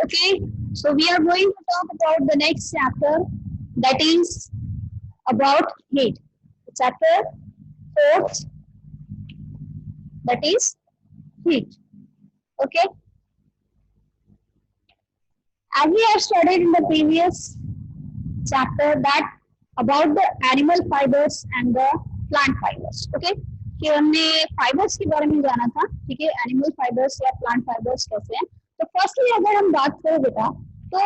Okay, so we are going to talk about the next chapter, that is about heat. Chapter 4th, that is heat. Okay, as we have studied in the previous chapter that about the animal fibers and the plant fibers. Okay, कि हमने fibres के बारे में जाना था, ठीक है, animal fibres या प्लांट फाइबर्स कैसे हैं. तो फर्स्टली अगर हम बात करें बेटा, तो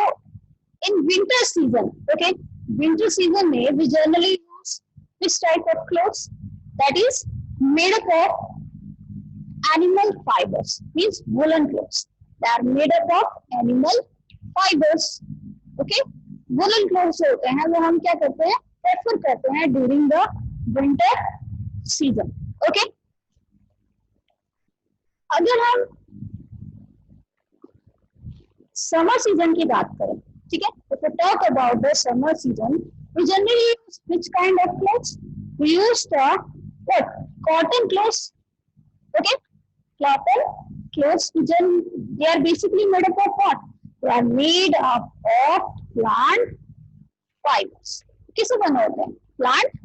in winter season, okay, winter season में we generally use this type of clothes that is made up of animal fibers, means woolen clothes. They are made up of animal fibers. Okay, woolen clothes होते हैं वो हम क्या करते हैं, prefer करते हैं during the winter season. Okay, अगर हम समर सीजन की बात करें, ठीक है, if we talk about the summer season, we generally use which kind of clothes? We use the what? Cotton clothes. Okay, cotton clothes, they are basically made up of what? They are made up of plant fibers. किससे बने होते हैं? Plant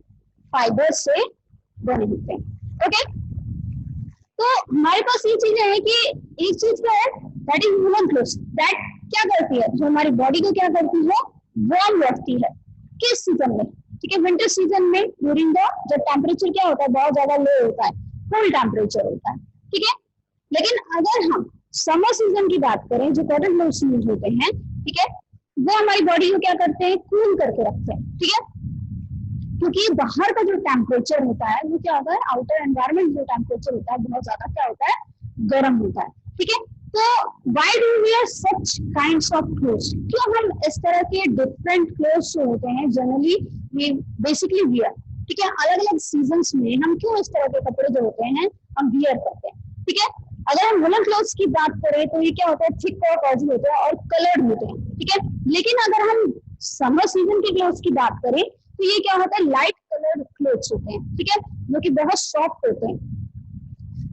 fibers से बने होते हैं. Okay, तो हमारे पास ये चीजें हैं कि एक चीज क्या है, that is woollen clothes. That क्या करती है, जो हमारी बॉडी को क्या करती है, वार्म रखती है. किस सीजन में? ठीक है, विंटर सीजन में ड्यूरिंग द जब टेम्परेचर क्या होता है, बहुत ज्यादा लो होता है, कूल टेम्परेचर होता है. ठीक है, लेकिन अगर हम समर सीजन की बात करें, जो कॉटन क्लोथ्स यूज होते हैं, ठीक है, वो हमारी बॉडी को क्या करते हैं, कूल करके रखते हैं. ठीक है, क्योंकि बाहर का जो टेम्परेचर होता है वो क्या होता है, आउटर एनवायरमेंट जो टेम्परेचर होता है बहुत ज्यादा क्या होता है, गर्म होता है. ठीक है, तो why do we wear such kinds of clothes? क्यों हम इस तरह के डिफरेंट क्लोथ्स जो होते हैं जनरली वी बेसिकली वियर, ठीक है, अलग अलग सीजन्स में हम क्यों इस तरह के कपड़े जो होते हैं हम वियर करते हैं. ठीक है, अगर हम वुलन क्लोथ्स की बात करें तो ये क्या होता है, थिक और कॉजी होते हैं और कलर्ड होते हैं. ठीक है, लेकिन अगर हम समर सीजन के क्लोथ्स की बात करें तो ये क्या होता है, लाइट कलर्ड क्लोथ्स होते हैं. ठीक है, जो कि बहुत सॉफ्ट होते हैं.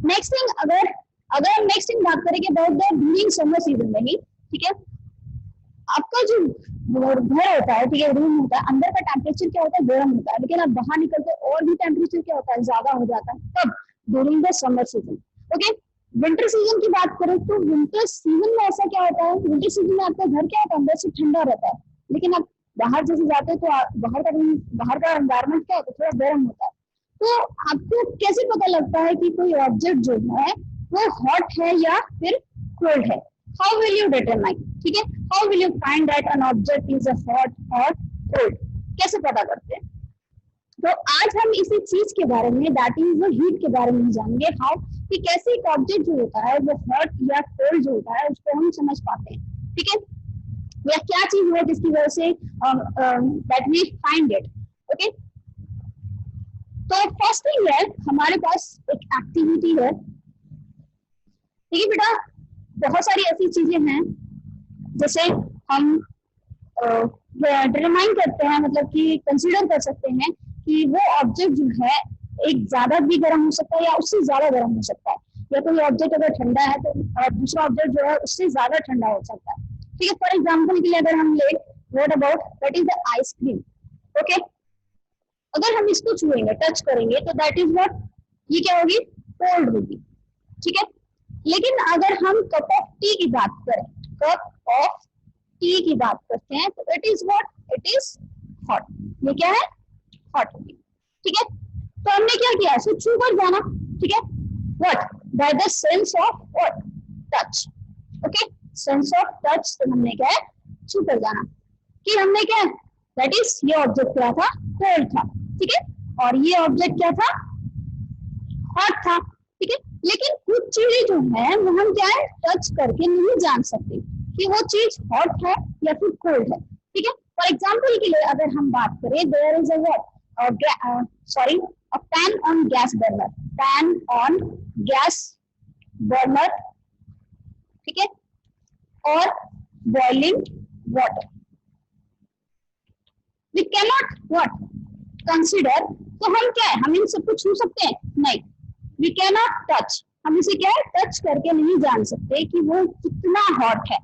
नेक्स्ट थिंग, अगर हम नेक्स्ट थिंग बात करें about the during summer season में ही, ठीक है, आपका जो घर होता है, ठीक है, रूम होता है, अंदर का टेम्परेचर क्या होता है, गर्म होता है, लेकिन आप बाहर निकलते और भी टेम्परेचर क्या होता है, ज्यादा हो जाता है. तब during the summer season. Okay, winter season की बात करें तो विंटर सीजन में ऐसा क्या होता है, विंटर सीजन में आपका घर क्या होता है, अंदर से ठंडा रहता है, लेकिन आप बाहर जैसे जाते हैं तो बाहर का एनवायरनमेंट क्या होता है, थोड़ा गर्म होता है. तो आपको कैसे पता लगता है कि कोई ऑब्जेक्ट जो है वो हॉट है या फिर कोल्ड है? How will you determine? ठीक है, how will you find that an object is a hot और कोल्ड? कैसे पता करते हैं? तो आज हम इसी चीज के बारे में, दैट इज हीट के बारे में जानेंगे. हाउ कि कैसे एक ऑब्जेक्ट जो होता है वो हॉट या कोल्ड जो होता है उसको हम समझ पाते हैं. ठीक है, या क्या चीज है जिसकी वजह से that we find it. Okay, तो फर्स्ट थिंग है, हमारे पास एक एक्टिविटी है. ठीक है बेटा, बहुत सारी ऐसी चीजें हैं जैसे हम डिटरमाइन करते हैं, मतलब कि कंसीडर कर सकते हैं कि वो ऑब्जेक्ट जो है एक ज्यादा भी गर्म हो सकता है या उससे ज्यादा गर्म हो सकता है, या कोई ऑब्जेक्ट अगर ठंडा है तो दूसरा ऑब्जेक्ट जो है उससे ज्यादा ठंडा हो सकता है. ठीक है, फॉर एग्जाम्पल के लिए अगर हम ले, what about that is the ice cream. Okay, अगर हम इसको छुएंगे, टच करेंगे तो दैट इज व्हाट, ये क्या होगी, कोल्ड होगी. ठीक है, लेकिन अगर हम कप ऑफ टी की बात करें, कप ऑफ टी की बात करते हैं तो it is what, it is hot. ये क्या है, हॉट होगी. ठीक है, तो हमने क्या किया, इसे छू कर जाना. ठीक है, what, by the sense of what, touch. Okay, sense of touch, तो हमने क्या है, छू कर जाना. कि हमने क्या, दैट इज ये ऑब्जेक्ट क्या था, कोल्ड था. ठीक है, और ये ऑब्जेक्ट क्या था, हॉट था. ठीक है, लेकिन कुछ चीजें जो है वो हम क्या है, टच करके नहीं जान सकते कि वो चीज हॉट है या फिर कोल्ड है. ठीक है, फॉर एग्जाम्पल के लिए अगर हम बात करें, there is a what, sorry, a pan on gas burner, pan on gas burner. ठीक है, और boiling water. We cannot what, consider. तो हम क्या है, हम इन सबको छू सकते हैं? नहीं, वी कैनॉट टच. हम इसे क्या है, टच करके नहीं जान सकते कि वो कितना हॉट है.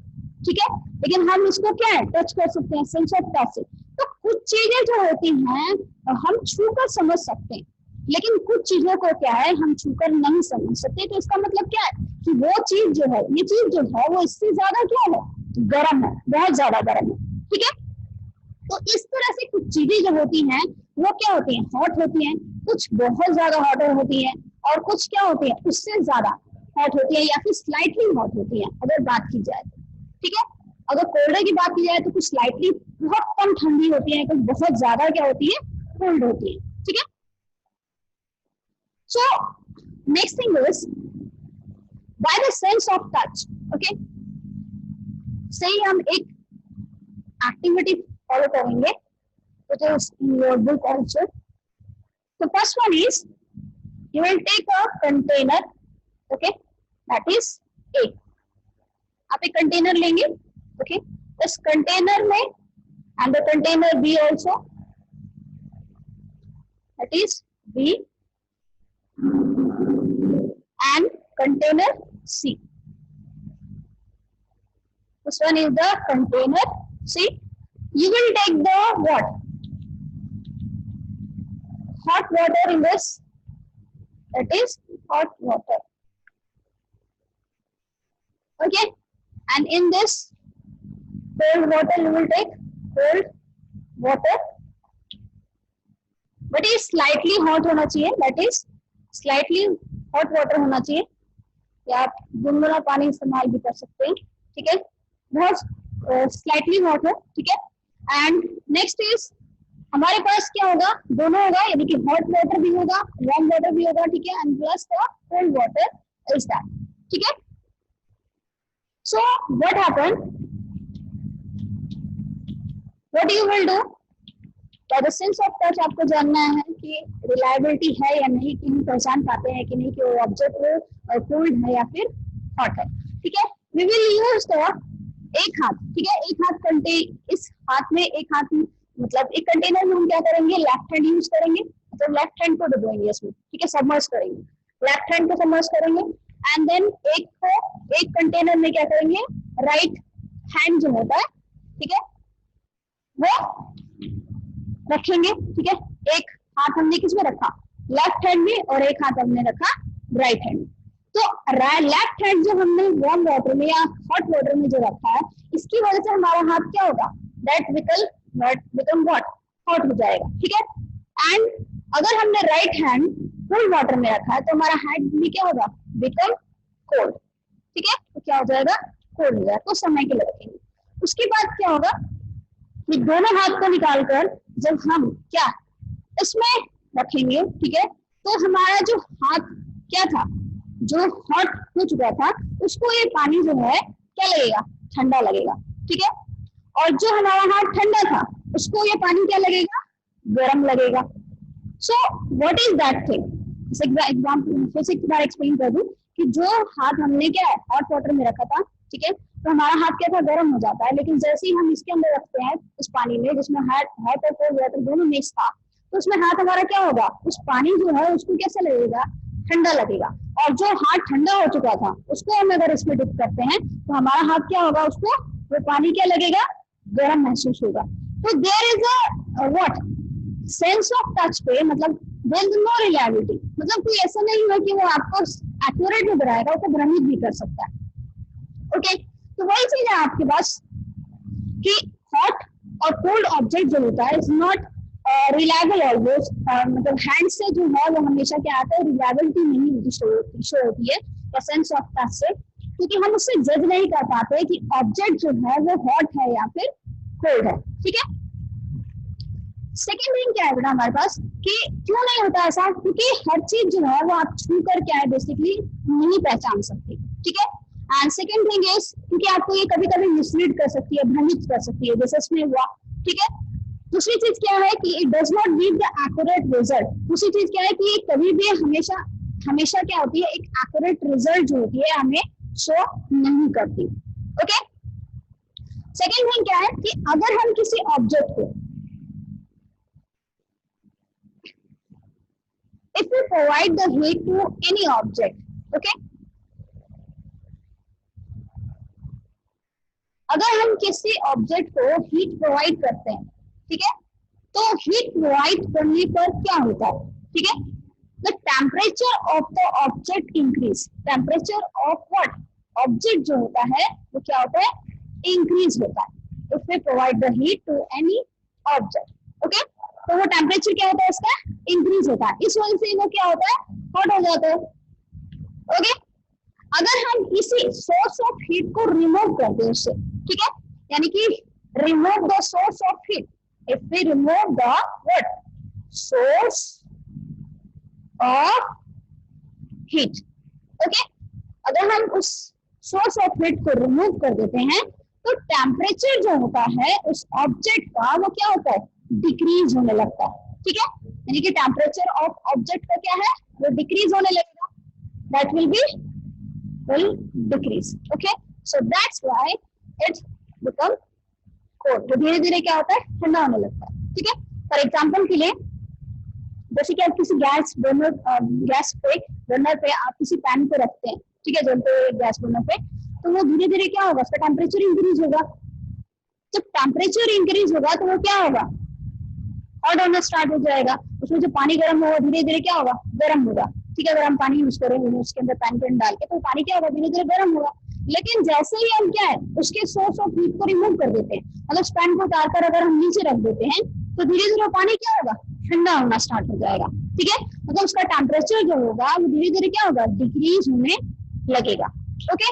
ठीक है, लेकिन हम इसको क्या है टच कर सकते हैं, सेंस ऑफ टच से। तो कुछ चीजें जो होती हैं हम छू कर समझ सकते हैं, लेकिन कुछ चीजों को क्या है हम छूकर नहीं समझ सकते। तो इसका मतलब क्या है कि वो चीज जो है, ये चीज जो है वो इससे ज्यादा क्या है, गर्म है, बहुत ज्यादा गर्म है, ठीक है। तो इस तरह से कुछ चीजें जो होती हैं वो क्या होती हैं, हॉट होती हैं, कुछ बहुत ज्यादा हॉट होती हैं, और कुछ क्या होती है उससे ज्यादा हॉट होती है, या फिर स्लाइटली हॉट होती है अगर बात की जाए तो, ठीक है। अगर कोल्ड की बात की जाए तो कुछ स्लाइटली बहुत कम ठंडी होती है, कुछ बहुत ज्यादा क्या होती है, कोल्ड होती है, ठीक है। So next thing is by the sense of touch, okay. सही, हम एक एक्टिविटी फॉलो करेंगे which is in your book also. The first one is you will take a container, okay, that is A. आप एक container लेंगे, okay, इस container में and the container B also, that is B, and container C. This one is the container C. You will take the what? Hot water in this, that is hot water, okay, and in this cold water you will take cold water, but is slightly hot होना चाहिए, that is slightly hot water होना चाहिए, या आप गुनगुना पानी इस्तेमाल भी कर सकते हैं, ठीक है, बहुत स्लाइटली हॉट हो, ठीक है। एंड नेक्स्ट इज हमारे पास क्या होगा, दोनों होगा, यानी कि हॉट वाटर भी होगा, वार्म वाटर भी होगा, ठीक है, and plus the cold water is that, ठीक है। So what happen, what you will do, by the sense of touch आपको जानना है कि रिलायबिलिटी है या नहीं, कि हम पहचान पाते हैं कि नहीं कि वो ऑब्जेक्ट कोल्ड है या फिर हॉट है, ठीक है। वी विल यूज द एक हाथ, ठीक है, एक हाथ कंटे, इस हाथ में एक हाथ मतलब एक कंटेनर में हम क्या करेंगे, लेफ्ट हैंड यूज करेंगे, मतलब लेफ्ट हैंड को डुबोएंगे इसमें, ठीक है, सबमर्ज करेंगे, लेफ्ट हैंड को सबमर्ज करेंगे, एंड देन एक को एक कंटेनर में क्या करेंगे, राइट हैंड जो होता है, ठीक है, वो रखेंगे, ठीक है। एक हाथ हमने किसमें रखा, लेफ्ट हैंड में, और एक हाथ हमने रखा राइट हैंड में। तो लेफ्ट हैंड जो हमने वार्म वाटर में या हॉट वाटर में जो रखा है, इसकी वजह से हमारा हाथ क्या होगा, दैट बिकम व्हाट, हॉट हो जाएगा, ठीक है। एंड अगर हमने राइट हैंड कोल्ड वाटर में रखा है तो हमारा हैंड भी क्या होगा, बिकम कोल्ड, ठीक है, तो क्या हो जाएगा, कोल्ड हो जाएगा, कुछ समय के लिए रखेंगे। उसके बाद क्या होगा कि दोनों हाथ को निकालकर जब हम क्या इसमें रखेंगे, ठीक है, तो हमारा जो हाथ क्या था, जो हॉट हो चुका था, उसको ये पानी जो है क्या लगेगा, ठंडा लगेगा, ठीक है। और जो हमारा हाथ ठंडा था उसको ये पानी क्या लगेगा, गर्म लगेगा। So what is that thing, example फिर से एक बार एक्सप्लेन कर दूं कि जो हाथ हमने क्या है हॉट वाटर में रखा था, ठीक है, तो हमारा हाथ क्या था, गर्म हो जाता है, लेकिन जैसे ही हम इसके अंदर रखते हैं उस पानी में जिसमें हॉट और कोल्ड वाटर दोनों मिक्स था, तो उसमें हाथ हमारा क्या होगा, उस पानी जो है उसको कैसे लगेगा, ठंडा लगेगा। और जो हाथ ठंडा हो चुका था उसको हम अगर इसमें डिप करते हैं तो हमारा हाथ क्या होगा, उसको वो पानी क्या लगेगा, गर्म महसूस होगा। तो there is a what, sense of touch पे, मतलब देयर इज नो रिलायबिलिटी, मतलब कोई ऐसा नहीं है कि वो आपको एक्यूरेट में बनाएगा, वो भ्रमित भी कर सकता है, ओके। तो वही चीज है आपके पास कि हॉट और कोल्ड ऑब्जेक्ट जो होता है इज नॉट रिलायबल ऑलवेज, मतलब हैंड से जो है वो हमेशा क्या आता है, रिलायबिलिटी नहीं होती, शो होती है या सेंस ऑफ टच से, क्योंकि हम उससे जज नहीं कर पाते कि ऑब्जेक्ट जो है वो हॉट है या फिर कोल्ड है, ठीक है। सेकेंड थिंग क्या है बेटा हमारे पास कि क्यों नहीं होता ऐसा, क्योंकि हर चीज जो है वो आप छू कर क्या है बेसिकली नहीं पहचान सकते, ठीक है। एंड सेकेंड थिंग इज क्योंकि आपको ये कभी कभी मिसलीड कर सकती है, भ्रमित कर सकती है, जैसे इसमें हुआ, ठीक है। दूसरी चीज क्या है कि it does not give the accurate result, दूसरी चीज क्या है कि कभी भी हमेशा क्या होती है, एक एक्यूरेट रिजल्ट जो होती है हमें शो नहीं करती, ओके। सेकेंड थिंग क्या है कि अगर हम किसी ऑब्जेक्ट को, if we provide the heat to any object, okay, अगर हम किसी ऑब्जेक्ट को हीट प्रोवाइड करते हैं, ठीक है, तो हीट प्रोवाइड करने पर क्या होता है, ठीक है, the temperature of the object increase, temperature of what, object जो होता है वो क्या होता है, इंक्रीज होता है if we provide the heat to any object, okay, तो वो टेम्परेचर क्या होता है इसका, इंक्रीज होता है, इस वजह से वो क्या होता है, हॉट हो जाता है, ओके। अगर हम किसी सोर्स ऑफ हीट को रिमूव कर दें उससे, ठीक है, यानी कि remove the source of heat, if we remove the what, source of heat, okay, अगर हम उस सोर्स ऑफ हीट को रिमूव कर देते हैं तो टेम्परेचर जो होता है उस ऑब्जेक्ट का वो क्या होता है, डिक्रीज होने लगता है, ठीक है, यानी कि टेम्परेचर ऑफ ऑब्जेक्ट का क्या है, वो डिक्रीज होने लगेगा, that will decrease, okay, so that's why it become cold, तो धीरे धीरे क्या होता है, ठंडा होने लगता है, ठीक है। फॉर एग्जाम्पल के लिए जैसे कि आप किसी गैस बर्नर, गैस पे बर्नर पे आप किसी पैन को रखते हैं, ठीक है, जलते हुए गैस बर्नर पे, तो वो धीरे धीरे क्या होगा, उसका टेम्परेचर इंक्रीज होगा, जब टेम्परेचर इंक्रीज होगा तो वो क्या होगा, हॉट होना स्टार्ट हो जाएगा, उसमें जो पानी गर्म होगा धीरे धीरे क्या होगा, गर्म होगा, ठीक है, अगर हम पानी यूज करेंगे उसके अंदर पैन के अंदर डाल के तो पानी क्या होगा, धीरे धीरे गर्म होगा, लेकिन जैसे ही हम क्या है उसके सोर्स ऑफ हीट को रिमूव कर देते हैं, मतलब उस पैन को उतार कर अगर हम नीचे रख देते हैं तो धीरे धीरे पानी क्या होगा, ठंडा होना स्टार्ट हो जाएगा, ठीक है, मतलब उसका टेम्परेचर जो होगा वो धीरे धीरे क्या होगा, डिक्रीज होने लगेगा, okay.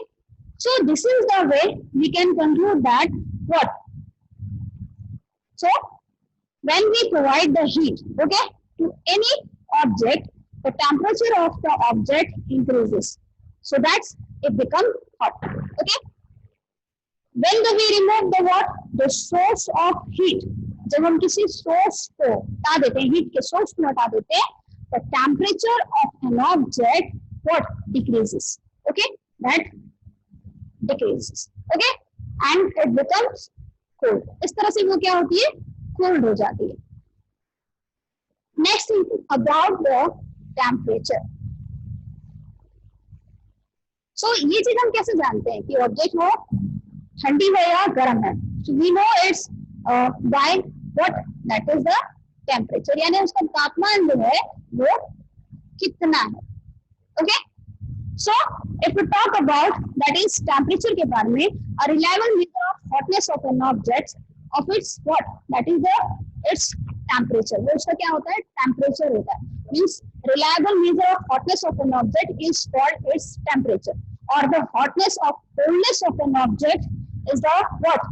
So this is the way we can conclude that what, so when we provide the heat, okay, to any object, the temperature of the object increases, so that's it become hot, okay। when do we remove the what, the source of heat, जब हम किसी source को हटा देते हैं, heat के source को हटा देते हैं, the temperature of an object what decreases, okay, that decreases, okay, and it becomes cold, इस तरह से वो क्या होती है, कोल्ड हो जाती है। नेक्स्ट अबाउट द टेम्परेचर, सो ये चीज हम कैसे जानते हैं कि ऑब्जेक्ट वो ठंडी है या गर्म है, so we know it's by what, that is the temperature, यानी उसका तापमान जो है वो कितना है, okay. So if you talk about that is temperature के बारे में, a reliable measure of hotness of an object of its what, that is the its temperature, वो उसका क्या होता है, टेम्परेचर होता है, means reliable measure of hotness of an object is called its temperature, or the hotness of coldness of an object is the what,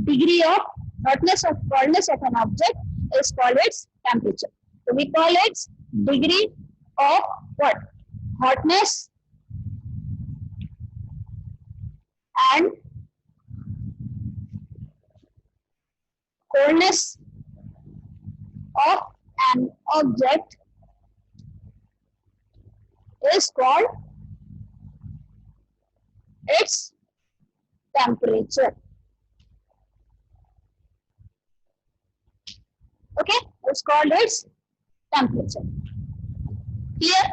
degree of hotness of coldness of an object is called its temperature, so we call its degree of what, hotness and coldness of an object is called its temperature, okay, it's called its temperature, clear।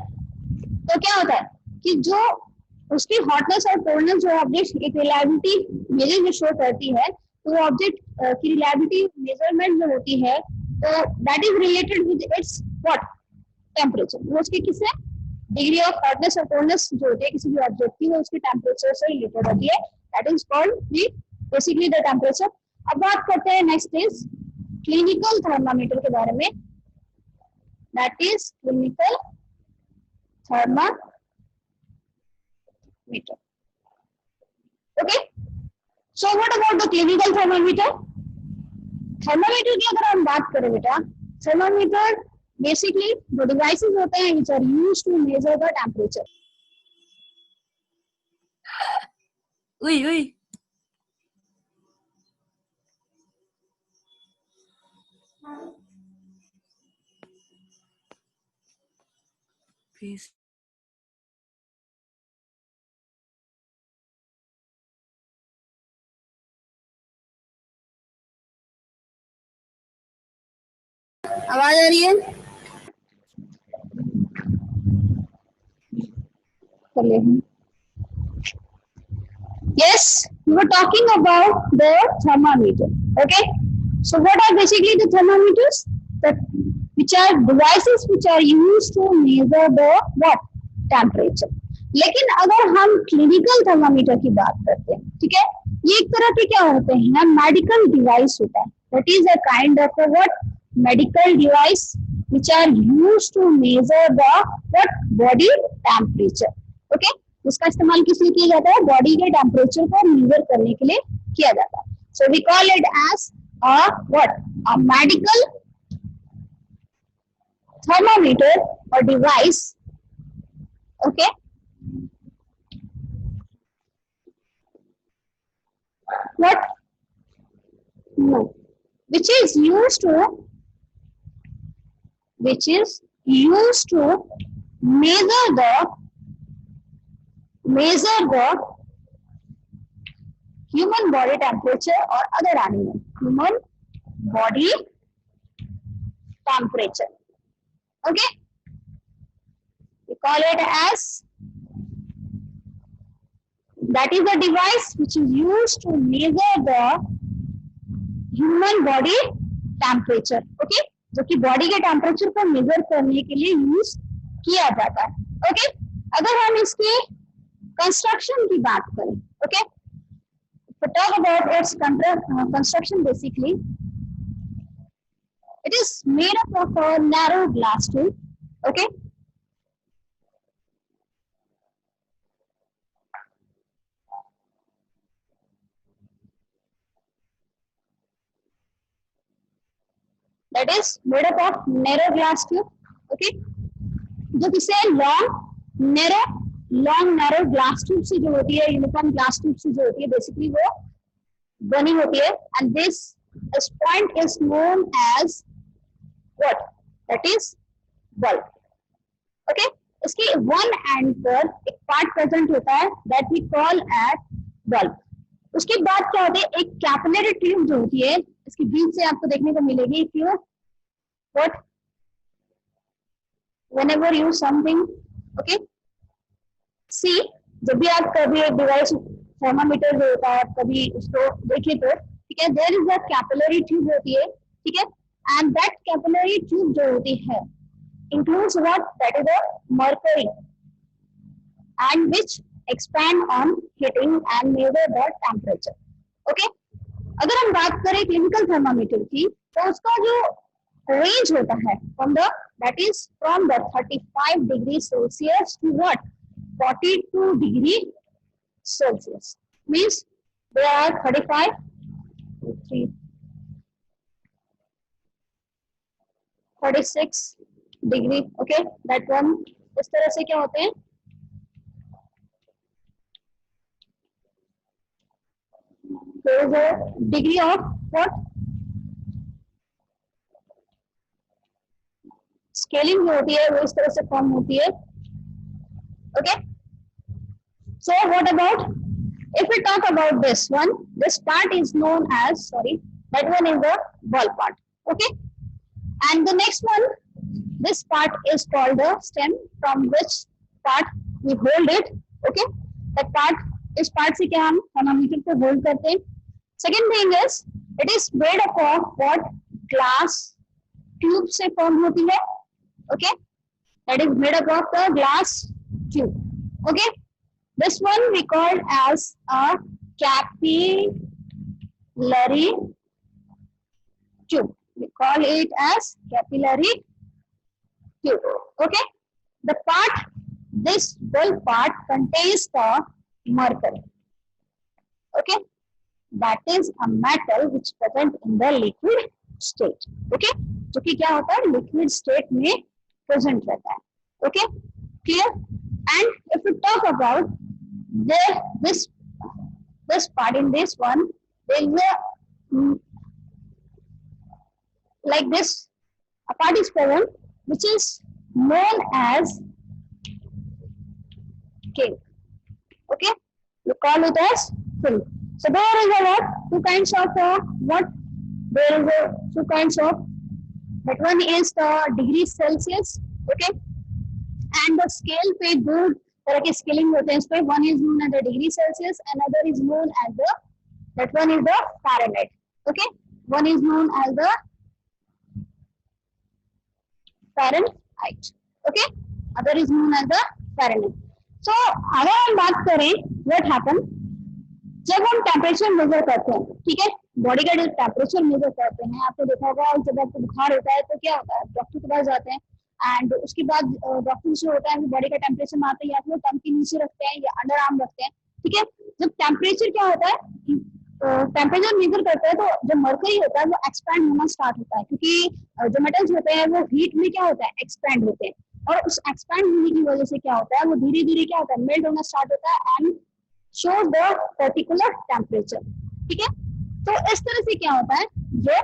तो क्या होता है कि जो उसकी hotness और coldness जो object एक रिलायबिलिटी मेजर जो शो करती है, तो ऑब्जेक्ट की रिलायबिलिटी मेजरमेंट जो होती है तो that is related with its what, temperature, वो उसके किससे, डिग्री ऑफ हॉटनेस और कोल्डनेस जो होती है किसी भी ऑब्जेक्ट की वो उसके टेम्परेचर से रिलेटेड होती है, that is called the basically the temperature. अब बात करते हैं नेक्स्ट इज क्लिनिकल थर्मामीटर के बारे में, that is clinical thermometer, okay. So what about the clinical thermometer? Thermometer की अगर हम बात करें बेटा, thermometer basically जो devices होते हैं which are used to measure the temperature. उई उई प्लीज आवाज आ रही है, कर ले Yes, we were talking about the thermometer. Okay, so what are basically the thermometers? That which are devices which are used to measure the what temperature. लेकिन अगर हम क्लिनिकल थर्मामीटर की बात करते हैं, ठीक है, ये एक तरह के क्या होते हैं, मेडिकल डिवाइस होता है. That is a kind of a what medical device which are used to measure the what body temperature. Okay, इसका इस्तेमाल किस लिए किया जाता है? बॉडी के टेम्परेचर को मेजर करने के लिए किया जाता है. So we call it as a what a medical thermometer or device. Okay, what no which is used to measure the human body temperature or other animal human body temperature. Okay, we call it as that is a device which is used to measure the human body temperature. Okay, जो कि body के temperature को measure करने के लिए use किया जाता है. ओके, अगर हम इसके कंस्ट्रक्शन की बात करें, okay, to talk about its construction, basically it is made up of a narrow glass tube. Okay, that is made up of narrow glass tube. Okay, जो किसे लॉन्ग नैरो ग्लास ट्यूब से जो होती है, uniform glass tube से जो होती है, बेसिकली वो बनी होती है. And this point is known as what, that is bulb. Okay, इसके वन एंड पर एक पार्ट प्रेजेंट होता है that we call at bulb. उसके बाद क्या होता है, एक कैपिलरी ट्यूब जो होती है, इसके बीच से आपको देखने को मिलेगी. If you what whenever you something, okay, see, जब भी आप कभी एक डिवाइस थर्मामीटर जो होता है आप कभी उसको देखिए तो, ठीक है, there is a capillary tube होती है, ठीक है, एंड दैट कैपिलरी ट्यूब जो होती है includes what, that is a mercury and which expand on heating and measure the temperature. Okay, अगर हम बात करें क्लिनिकल थर्मामीटर की, तो उसका जो रेंज होता है from the that is from the 35 degree Celsius to what 42 degree Celsius, means they are 35 3 46 degree. Okay, that one इस तरह से क्या होते हैं, there is a degree of what scaling जो होती है वो इस तरह से फॉर्म होती है. Okay, so what about if we talk about this one, this part is known as, sorry, that one is the ball part. Okay, and the next one, this part is called the stem, from which part we hold it. Okay, that part, इस part से क्या हम thermometer को hold करते हैं. Second thing is it is made up of what, glass tube से form होती है. Okay, that is made up of the glass tube. Okay, this one we call as a capillary tube. We call it as capillary tube. Okay, the part, this bulb part contains the mercury. Okay, that is a metal which present in the liquid state. Okay, जो कि क्या होता है, liquid state में present रहता है. Okay, clear. And if you talk about this part, in this one there is a like this a part is present which is known as king. Okay, you call it as king. So there is a what, two kinds of what, there is a two kinds of, that one is the degree Celsius. Okay, and the scale पे दो तरह के scaling होते हैं इस पे. One is known as the degree Celsius, another is known as the, that one is the Fahrenheit. Okay, one is known as the Fahrenheit. Okay, other is known as the Fahrenheit. So अगर हम बात करें what happen जब हम temperature measure करते हैं, ठीक है, बॉडी का जो टेम्परेचर मेजर करते हैं, आपने देखा होगा जब आपको बुखार होता है तो क्या होता है, डॉक्टर के पास जाते हैं एंड उसके बाद डॉक्टर जो होता है वो बॉडी का टेम्परेचर मारते हैं, या फिर टंग के नीचे रखते हैं या अंडर आर्म रखते हैं. ठीक है, जब टेम्परेचर क्या होता है, टेम्परेचर मेजर करते हैं तो जो मर्करी होता है वो एक्सपैंड होना स्टार्ट होता है, क्योंकि जो मेटल्स होते हैं वो हीट में क्या होता है, एक्सपैंड होते हैं. और उस एक्सपैंड होने की वजह से क्या होता है, वो धीरे धीरे क्या होता है, मेल्ट होना स्टार्ट होता है and shows the particular temperature. ठीक है, तो इस तरह से क्या होता है, जो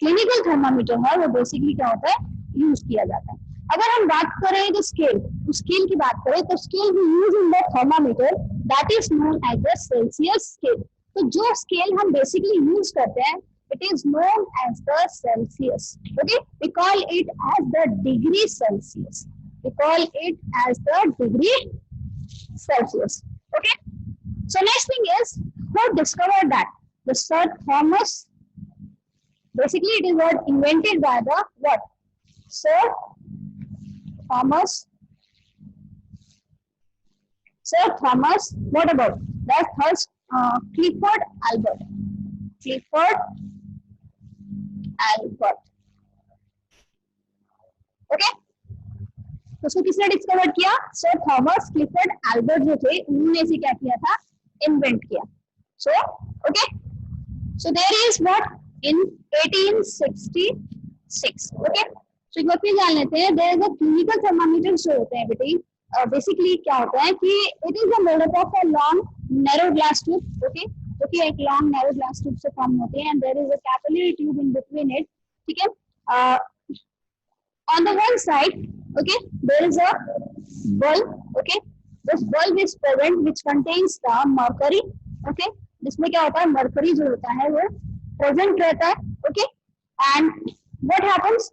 क्लिनिकल थर्मामीटर है वो बेसिकली क्या होता है, यूज किया जाता है. अगर हम बात करें तो स्केल की बात करें तो scale we use in the thermometer that is known as the Celsius scale. तो जो स्केल हम बेसिकली यूज करते हैं it is known as the Celsius. Okay, we call it as the degree Celsius. We call it as the degree Celsius. Okay, so next thing is who discovered that? The Sir Thomas. Basically it is what invented by the what, Sir Thomas. Sir Thomas, what about that? First Clifford Albert. Clifford Albert. Okay, तो उसको किसने discover किया, sir Thomas Clifford Albert जो थे उन्होंने इसे क्या किया था, इन्वेंट किया. So okay, so there is what in 1866. Okay, so एक बार फिर जान लेते हैं, there is a clinical thermometer जो होते हैं बेटी, बेसिकली क्या होता है कि it is a made up of a long narrow glass tube. Okay, जो कि एक लॉन्ग नैरो ग्लास ट्यूब से फॉर्म होते हैं and there is a capillary tube in between it. ठीक है, on the one side, okay, there is a bulb. Okay, this bulb is present which contains the mercury. Okay, जिसमें क्या होता है, mercury जो होता है वो प्रेजेंट रहता है. Okay, and what happens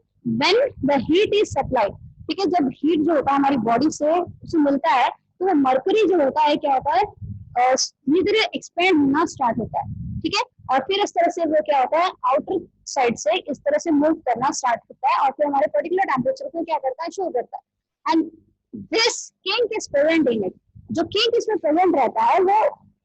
when the heat is supplied. ठीक है, जब हीट जो होता है हमारी बॉडी से उसे मिलता है तो वो मरकरी जो होता है क्या होता है, धीरे धीरे एक्सपेंड होना स्टार्ट होता है. ठीक है, और फिर इस तरह से वो क्या होता है, आउटर साइड से इस तरह से मूव करना स्टार्ट होता है और फिर हमारे पर्टिकुलर टेम्परेचर को क्या करता है, शो करता है. And this kink is present in it. जो किंक इसमें प्रेजेंट रहता है वो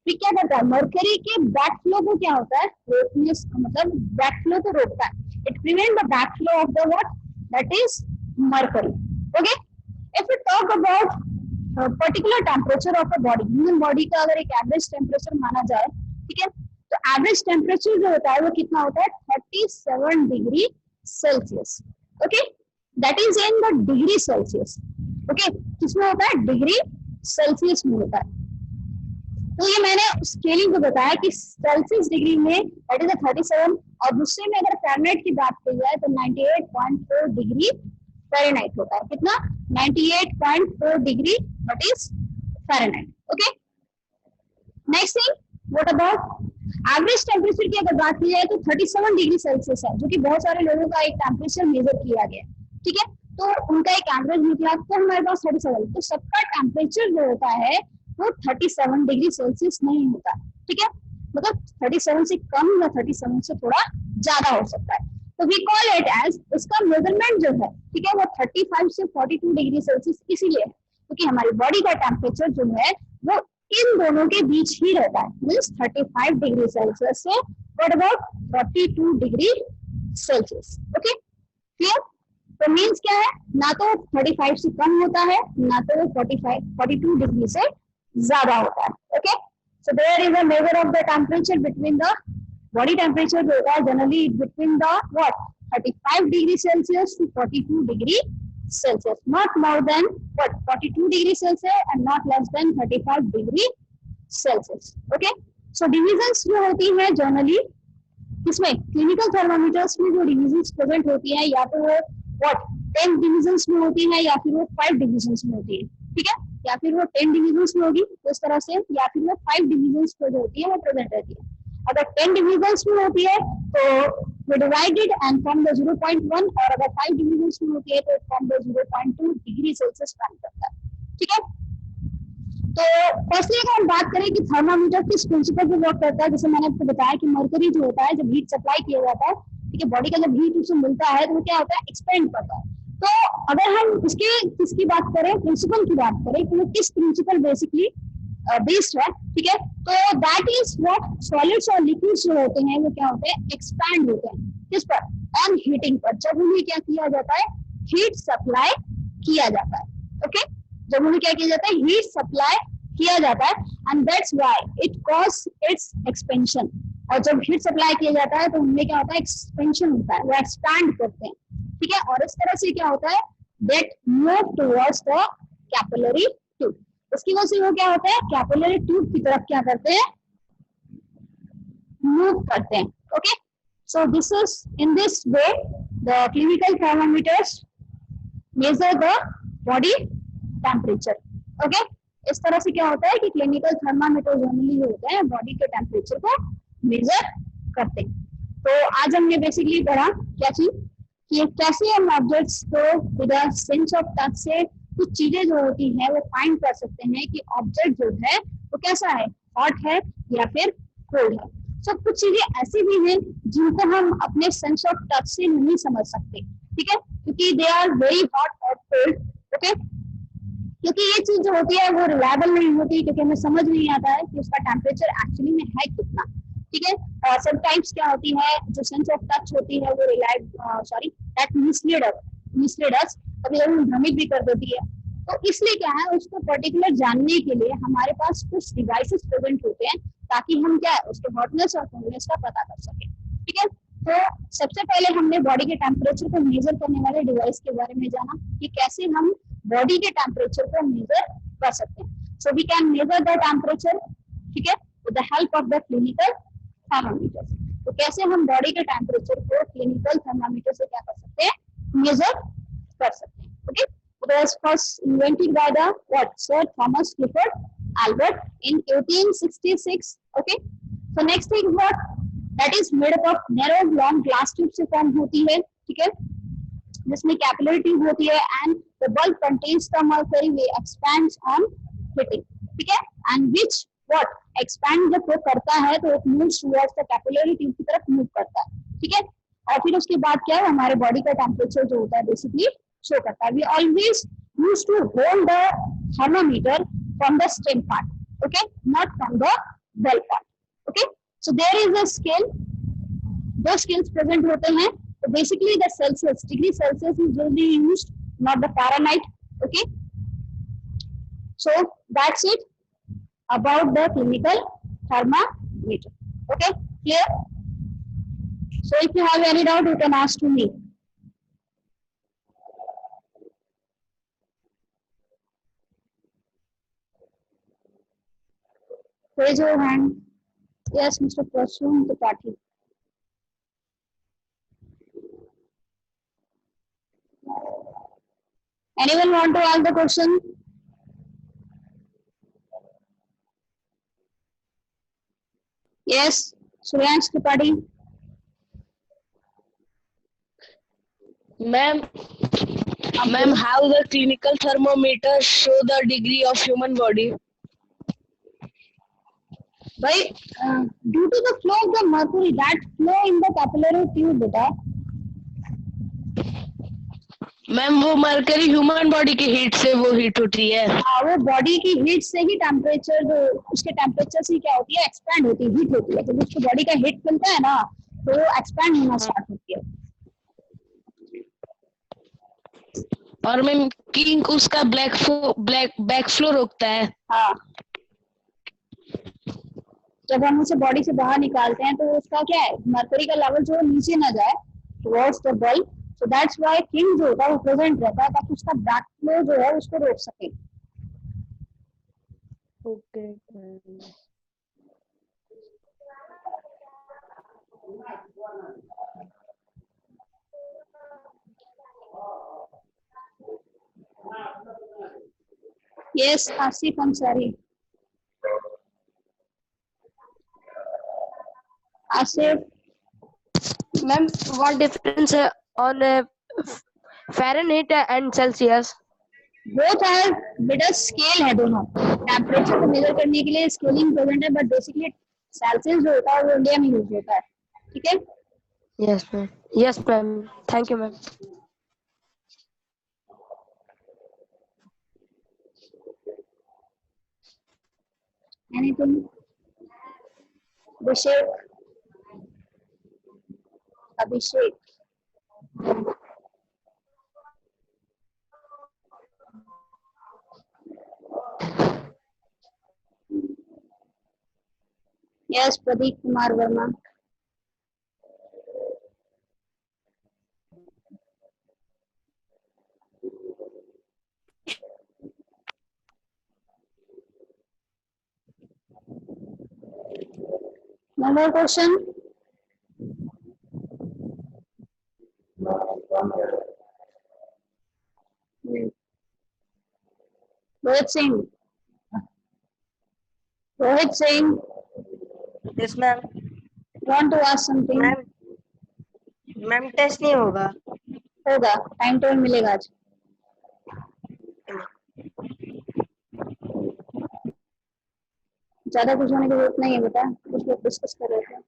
फिर क्या करता है, मरकरी के बैक फ्लो को क्या होता है, रोकने, मतलब बैक फ्लो को रोकता है. It prevent the back flow of the what, that is mercury. Okay, if you talk about particular temperature of a body, human body का अगर एक एवरेज टेम्परेचर माना जाए, ठीक है, तो एवरेज टेम्परेचर जो होता है वो कितना होता है, 37 degree Celsius. Okay, that is in the degree Celsius. Okay, किसमें होता है, डिग्री सेल्सियस में होता है. तो ये मैंने स्केलिंग को बताया कि सेल्सियस डिग्री में दैट इज 37, और दूसरे में अगर फ़ारेनहाइट की बात की जाए तो 98.4 डिग्री फ़ारेनहाइट होता है. कितना, 98.4 degree that is Fahrenheit. Okay, next thing, what about average temperature की अगर बात की जाए तो 37 डिग्री सेल्सियस है, जो कि बहुत सारे लोगों का एक टेम्परेचर मेजर किया गया. ठीक है, तो उनका एक एवरेज निकला, तो हमारे पास 37. तो सबका टेम्परेचर जो होता है वो 37 डिग्री सेल्सियस नहीं होता. ठीक है, मतलब 37 से कम या 37 से थोड़ा ज्यादा हो सकता है. तो वी कॉल इट एज, इसका मेजरमेंट जो है, ठीक है, वो 35 से 42 डिग्री सेल्सियस इसीलिए है क्योंकि हमारी बॉडी का टेम्परेचर जो है वो इन दोनों के बीच ही रहता है, मीन्स 35 डिग्री सेल्सियस से what about 42 degree Celsius. Okay, clear. तो मीन्स क्या है, ना तो 35 से कम होता है, ना तो 42 डिग्री से ज्यादा होता है. Okay, so there is a measure of the temperature between the body temperature जो होता है generally between the what, 35 degree Celsius to 42 degree Celsius, not more than what, 42 degree Celsius and not less than 35 degree Celsius. Okay, so divisions जो होती है generally इसमें clinical thermometers में जो divisions present होती है या तो वो व्हाट 10 डिविजन्स में होती है या फिर वो 5 डिविजन्स में होती है. ठीक है, या फिर वो 10 डिविजन्स में होगी इस तरह से, या फिर वो 5 डिविजन्स में जो होती है वो प्रेजेंट रहती है. अगर 10 डिविजन्स में होती है तो we divide it and from the 0.1, और अगर 5 डिविजन्स में होती है तो from the 0.2 डिग्री सेल्सियस काम करता है. ठीक है, तो फर्स्टली अगर हम बात करें कि थर्मामीटर किस प्रिंसिपल पे वर्क करता है, जैसे मैंने आपको बताया कि मरकरी जो होता है, जब हीट सप्लाई किया जाता है, ठीक है, बॉडी का जब हीट उसे मिलता है तो वो क्या होता है, एक्सपेंड करता है। तो अगर हम इसके किसकी बात करें, प्रिंसिपल की बात करें, तो वो किस प्रिंसिपल बेसिकली बेस्ड है, ठीक है, तो दैट इज व्हाट सॉलिड्स और लिक्विड्स जो होते हैं वो क्या होते हैं, एक्सपैंड होते हैं किस पर, ऑन हीटिंग पर, जब उन्हें क्या किया जाता है, हीट सप्लाई किया जाता है। ओके, जब उन्हें क्या किया जाता है, हीट सप्लाई किया जाता है, and that's why it cause it's expansion. और जब हीट सप्लाई किया जाता है तो उनमें क्या होता है, एक्सपेंशन होता है, वो एक्सपैंड करते हैं, ठीक है, और इस तरह से क्या होता है, that move towards the capillary tube. उसकी वजह से वो क्या होता है, कैपिलरी ट्यूब की तरफ क्या करते हैं, मूव करते हैं। Okay, so this is in this way the clinical thermometers measure the body temperature. Okay, इस तरह से क्या होता है कि क्लिनिकल थर्मामीटर जनरली होते हैं बॉडी के टेम्परेचर को मेजर करते हैं। तो आज हमने बेसिकली पढ़ा क्या चीज, कि कैसे हम ऑब्जेक्ट्स को विद सेंस ऑफ टच से कुछ चीजें जो होती है वो फाइंड कर सकते हैं कि ऑब्जेक्ट जो है वो कैसा है, हॉट है या फिर कोल्ड है। So, कुछ चीजें ऐसी भी हैं जिनको हम अपने सेंस ऑफ टच से नहीं समझ सकते, ठीक है, क्योंकि दे आर वेरी हॉट और कोल्ड। ओके, क्योंकि ये चीज जो होती है वो रिलायबल नहीं होती, क्योंकि हमें समझ नहीं आता है कि उसका टेम्परेचर एक्चुअली में है कितना, ठीक है। समटाइम्स क्या होती है, जो सेंस ऑफ टच होती है वो दैट मिसलीड अस, कभी कभी भ्रमित भी कर देती है। तो इसलिए क्या है, उसको पर्टिकुलर जानने के लिए हमारे पास कुछ डिवाइसेस प्रेजेंट होते हैं, ताकि हम क्या है, उसके हॉटनेस और कोल्डनेस का पता कर सके, ठीक है। तो सबसे पहले हमने बॉडी के टेम्परेचर को मेजर करने वाले डिवाइस के बारे में जाना कि कैसे हम बॉडी के टेम्परेचर को मेजर कर सकते हैं। So we can measure the temperature, ठीक है, with the help of the clinical thermometer. तो कैसे हम बॉडी के टेम्परेचर को क्लिनिकल थर्मामीटर से क्या कर सकते हैं, मेजर कर सकते हैं। Okay, it was first invented by the Sir Thomas Clifford Albert in 1866. Okay, so next thing is what, that is made up of narrow long glass tube से form होती है, ठीक है, जिसमें कैपिलरी ट्यूब होती है, and the bulb contains the mercury which expands on heating, ठीक है, and which what expand जब वो करता है तो it moves towards the capillary tube की तरफ move करता है, ठीक है, और फिर उसके बाद क्या है, हमारे बॉडी का टेम्परेचर जो होता है बेसिकली शो करता है। We always used to hold the thermometer from the stem part, okay, not from the bell part. Okay, so there is a scale, दो scales present होते हैं। तो basically the Celsius, degree Celsius is usually used, not the Fahrenheit. Okay, so that's it about the clinical thermometer. Okay, clear? So if you have any doubt, you can ask to me. Raise your hand. Yes, Mr. Prasun Tripathi. Anyone want to ask the question? Yes, Suryansh Tripathi. Ma'am, how the clinical thermometer show the degree of human body? By due to the flow of the mercury that flow in the capillary tube, बेटा। Ma'am वो mercury human body की heat से वो heat होती है। हाँ, वो body की हीट से ही टेम्परेचर, जो उसके टेम्परेचर से क्या होती है, एक्सपैंड होती है, हीट होती है। जब उसको बॉडी का हीट मिलता है ना तो वो एक्सपैंड होना स्टार्ट होती है। और मैम किंग उसका बैक फ्लो रोकता है। हाँ, जब हम उसे बॉडी से बाहर निकालते हैं तो उसका क्या है, मरकरी का लेवल जो नीचे ना जाए towards the bulb, so that's why king जो होता है वो प्रेजेंट रहता है, ताकि उसका बैक फ्लो जो है उसको रोक सके। Okay, yes, Asif Ansari. Asif, ma'am what difference है on Fahrenheit and Celsius? Both are बेटा स्केल है दोनों, टेम्परेचर को मेजर करने के लिए स्केलिंग प्रेजेंट है, बट बेसिकली सेल्सियस जो होता है वो इंडिया में यूज होता है. ठीक है. Yes, ma'am. Yes, ma'am. Thank you, ma'am. Anything? Abhishek. Abhishek. Yes, Pradeep Kumar Verma. No more question? Rohit Singh. Rohit Singh, Yes, ma'am. want to ask something? Ma'am test नहीं होगा. होगा, टाइम टेबल मिलेगा आज. ज्यादा कुछ होने की जरूरत नहीं है बेटा, कुछ लोग डिस्कस कर रहे थे.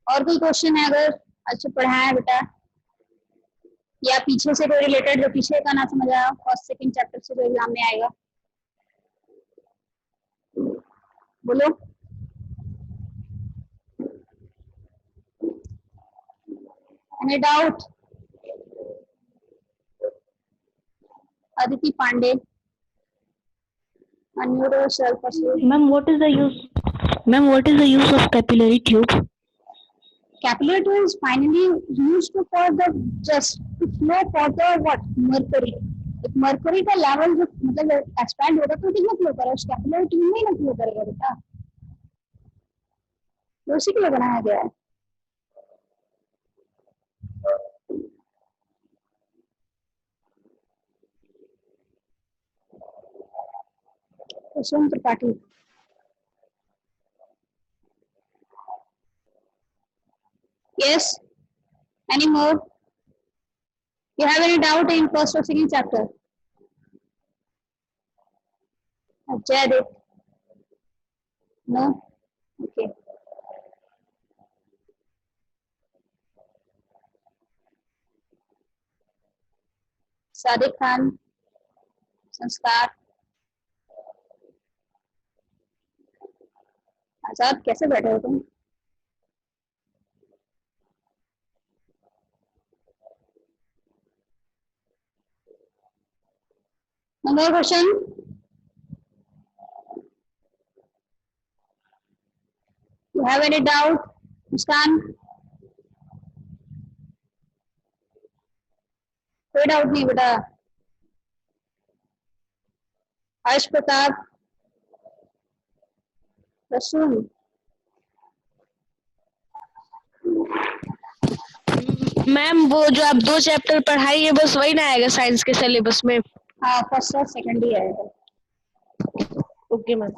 और कोई क्वेश्चन है अगर अच्छे पढ़ाया है बेटा, या पीछे से कोई रिलेटेड जो पीछे का ना समझ आया फर्स्ट सेकंड चैप्टर से जो एग्जाम में आएगा, बोलो. Any doubt? Aditi Pandey, unmute yourself firstly. Ma'am, what is the use? Ma'am, what is the use of capillary tube? Capillary tube is finally used for the just to flow for the what mercury. एक mercury का level जो मतलब expand होगा तो कितना flow करेगा, उस capillary tube में ही ना फ्लो करेगा बेटा. तो उसी के लिए बनाया गया है. कुसुम Tripathi. Yes. Any more? You have any doubt in first or second chapter? Jaydeep? No? Okay. Sadiq Khan, संस्कार. आजाद कैसे बैठे हो तुम? No more question? You have any doubt? Muskan? कोई डाउट नहीं बेटा. हर्ष प्रताप, रसूल. मैम वो जो आप 2 चैप्टर पढ़ाई है बस वही ना आएगा साइंस के सिलेबस में? हाँ, फर्स्ट और सेकंड ही आएगा. Okay ma'am.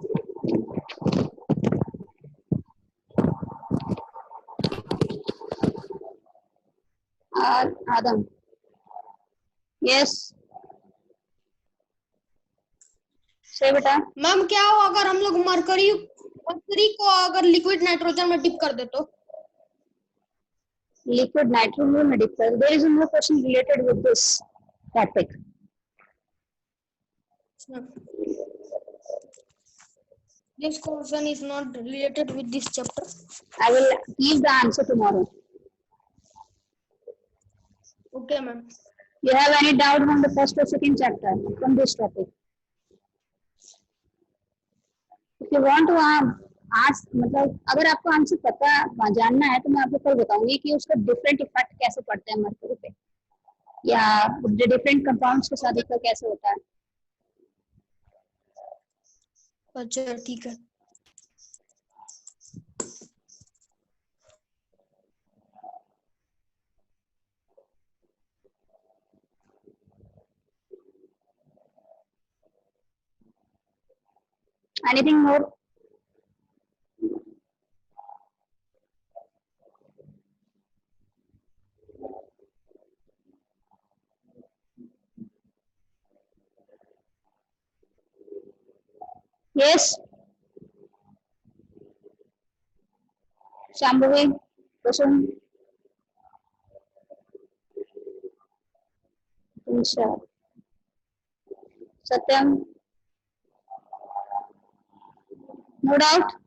Adam. Yes. Say बेटा. मैम क्या हो अगर हम लोग मरकरी मरकरी को अगर लिक्विड नाइट्रोजन में डिप कर दे तो? Liquid nitrogen में डिप कर. There is no question related with this topic. This question is not related with this chapter. I will give the answer tomorrow. Okay, ma'am. You have any doubt on the first or second chapter from this topic? If you want to ask, मतलब अगर आपको answer पता जानना है तो मैं आपको कल बताऊंगी कि उसका डिफरेंट इफेक्ट कैसे पड़ता है मरकरी पे, या डिफरेंट कंपाउंड्स के साथ इसका कैसे होता है. अच्छा ठीक है. Anything more? Yes, Shambhavi, Kusun, Isha, Satyam, no doubt.